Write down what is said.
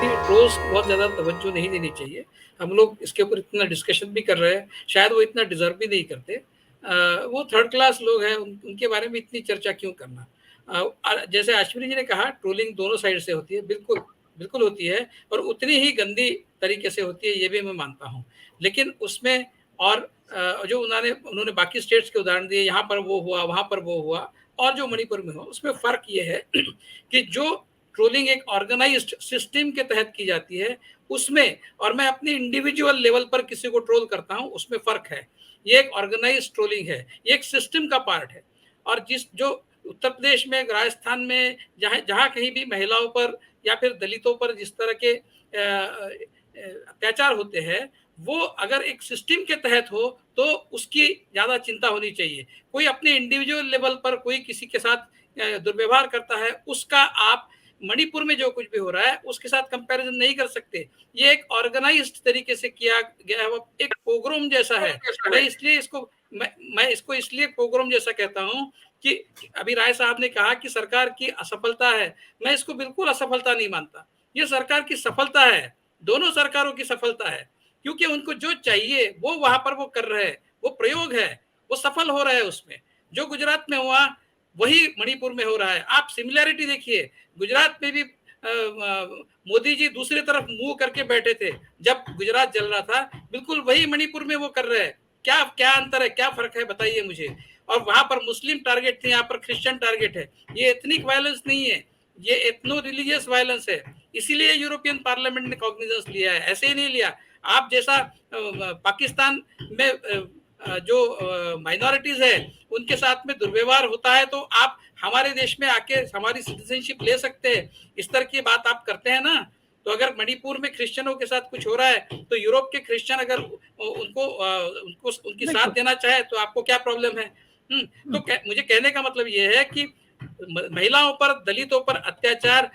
Trolls को बहुत ज़्यादा तवज्जो नहीं देनी चाहिए। हम लोग इसके ऊपर इतना डिस्कशन भी कर रहे हैं, शायद वो इतना डिज़र्व भी नहीं करते। वो थर्ड क्लास लोग हैं, उनके बारे में इतनी चर्चा क्यों करना? जैसे अश्विनी जी ने कहा ट्रोलिंग दोनों साइड से होती है, बिल्कुल, बिल्कुल होती है और उतनी ही गंदी तरीके से होती है, ये भी मैं मानता हूँ। लेकिन उसमें और जो उन्होंने बाकी स्टेट्स के उदाहरण दिए, यहाँ पर वो हुआ, वहाँ पर वो हुआ और जो मणिपुर में हुआ, उसमें फ़र्क ये है कि जो ट्रोलिंग एक ऑर्गेनाइज्ड सिस्टम के तहत की जाती है, उसमें और मैं अपनी इंडिविजुअल लेवल पर किसी को ट्रोल करता हूँ, उसमें फ़र्क है। ये एक ऑर्गेनाइज्ड ट्रोलिंग है, ये एक सिस्टम का पार्ट है और जो उत्तर प्रदेश में, राजस्थान में, जहाँ जहाँ कहीं भी महिलाओं पर या फिर दलितों पर जिस तरह के अत्याचार होते हैं, वो अगर एक सिस्टम के तहत हो, तो उसकी ज़्यादा चिंता होनी चाहिए। कोई अपने इंडिविजुअल लेवल पर कोई किसी के साथ दुर्व्यवहार करता है, उसका आप मणिपुर में जो कुछ भी हो रहा है, उसके साथ कंपैरिज़न नहीं कर सकते। ये एक ऑर्गेनाइज़्ड तरीके से किया गया है, वो एक पोग्राम जैसा है। मैं इसको इसलिए पोग्राम जैसा कहता हूँ कि अभी राय साहब ने कहा कि सरकार की असफलता है, मैं इसको बिल्कुल असफलता नहीं मानता। ये सरकार की सफलता है, दोनों सरकारों की सफलता है, क्योंकि उनको जो चाहिए वो वहाँ पर वो कर रहे हैं, वो प्रयोग है, वो सफल हो रहे हैं उसमें। जो गुजरात में हुआ, वही मणिपुर में हो रहा है। आप सिमिलैरिटी देखिए, गुजरात में भी मोदी जी दूसरी तरफ मुँह करके बैठे थे, जब गुजरात जल रहा था, बिल्कुल वही मणिपुर में वो कर रहे हैं। क्या क्या अंतर है, क्या फ़र्क है बताइए मुझे? और वहाँ पर मुस्लिम टारगेट थे, यहाँ पर क्रिश्चियन टारगेट है। ये एथनिक वायलेंस नहीं है, ये एथनो रिलीजियस वायलेंस है। इसीलिए यूरोपियन पार्लियामेंट ने कॉग्निजेंस लिया है, ऐसे ही नहीं लिया। आप जैसा पाकिस्तान में जो माइनॉरिटीज है, उनके साथ में दुर्व्यवहार होता है, तो आप हमारे देश में आके हमारी सिटीजनशिप ले सकते हैं। इस तरह की बात आप करते हैं ना, तो अगर मणिपुर में क्रिश्चियनों के साथ कुछ हो रहा है, तो यूरोप के क्रिश्चियन अगर उनको उनकी साथ देना चाहे, तो आपको क्या प्रॉब्लम है? तो मुझे कहने का मतलब ये है कि महिलाओं पर, दलितों पर अत्याचार